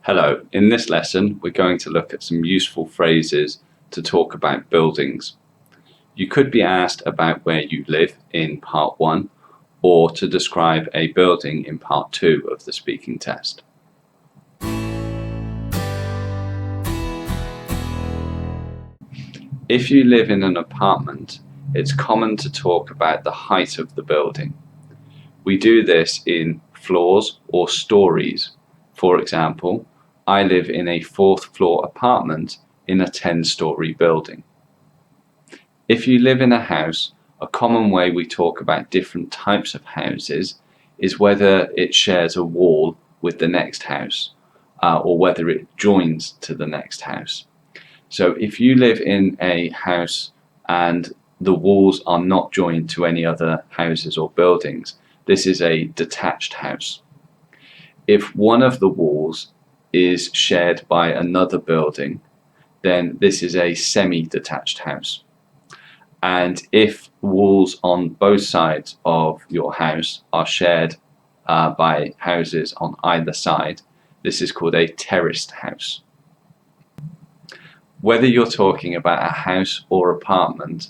Hello, in this lesson we're going to look at some useful phrases to talk about buildings. You could be asked about where you live in part 1 or to describe a building in part 2 of the speaking test. If you live in an apartment, it's common to talk about the height of the building. We do this in floors or stories. For example, I live in a 4th floor apartment in a 10-story building. If you live in a house, a common way we talk about different types of houses is whether it shares a wall with the next house or whether it joins to the next house. So if you live in a house and the walls are not joined to any other houses or buildings, this is a detached house. If one of the walls is shared by another building, then this is a semi-detached house. And if walls on both sides of your house are shared by houses on either side, this is called a terraced house. Whether you're talking about a house or apartment,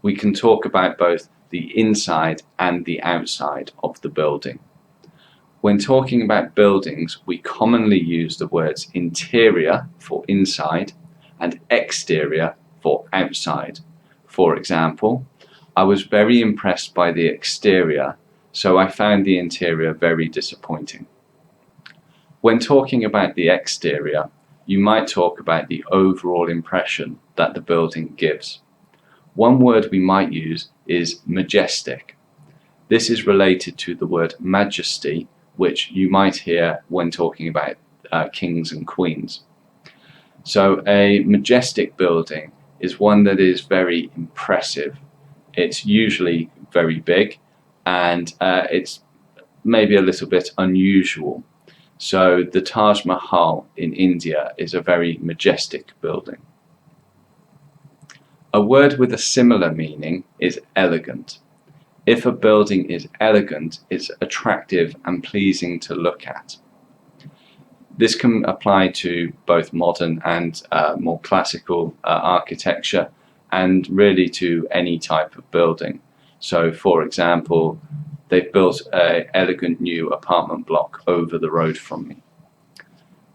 we can talk about both the inside and the outside of the building. When talking about buildings, we commonly use the words interior for inside and exterior for outside. For example, I was very impressed by the exterior, so I found the interior very disappointing. When talking about the exterior, you might talk about the overall impression that the building gives. One word we might use is majestic. This is related to the word majesty, which you might hear when talking about kings and queens. So a majestic building is one that is very impressive. It's usually very big and it's maybe a little bit unusual. So the Taj Mahal in India is a very majestic building. A word with a similar meaning is elegant. If a building is elegant, it's attractive and pleasing to look at. This can apply to both modern and more classical architecture, and really to any type of building. So for example, they've built an elegant new apartment block over the road from me.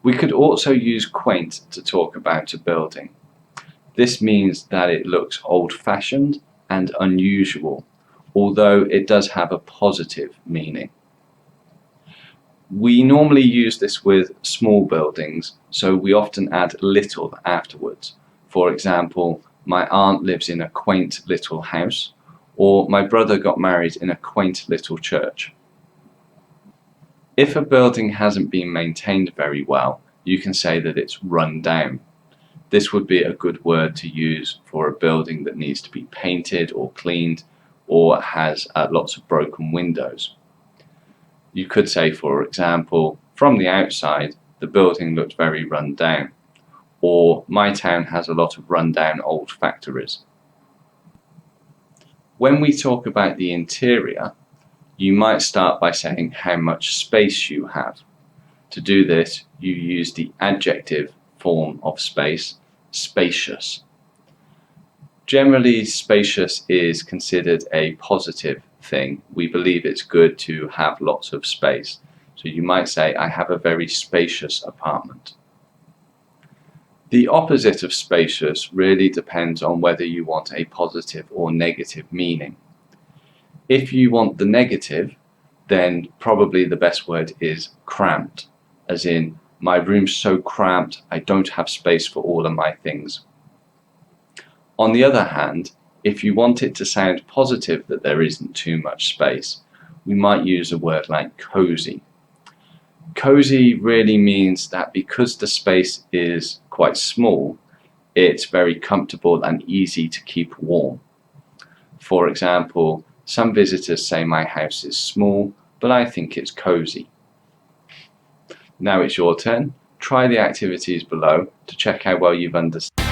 We could also use quaint to talk about a building. This means that it looks old-fashioned and unusual, although it does have a positive meaning. We normally use this with small buildings, so we often add little afterwards. For example, my aunt lives in a quaint little house, or my brother got married in a quaint little church. If a building hasn't been maintained very well, you can say that it's run down. This would be a good word to use for a building that needs to be painted or cleaned or has lots of broken windows. You could say, for example, from the outside, the building looks very run down, or my town has a lot of run down old factories. When we talk about the interior, you might start by saying how much space you have. To do this, you use the adjective form of space, spacious. Generally, spacious is considered a positive thing. We believe it's good to have lots of space. So you might say, I have a very spacious apartment. The opposite of spacious really depends on whether you want a positive or negative meaning. If you want the negative, then probably the best word is cramped, as in, my room's so cramped, I don't have space for all of my things. On the other hand, if you want it to sound positive that there isn't too much space, we might use a word like cosy. Cosy really means that because the space is quite small, it's very comfortable and easy to keep warm. For example, some visitors say my house is small, but I think it's cosy. Now it's your turn. Try the activities below to check how well you've understood.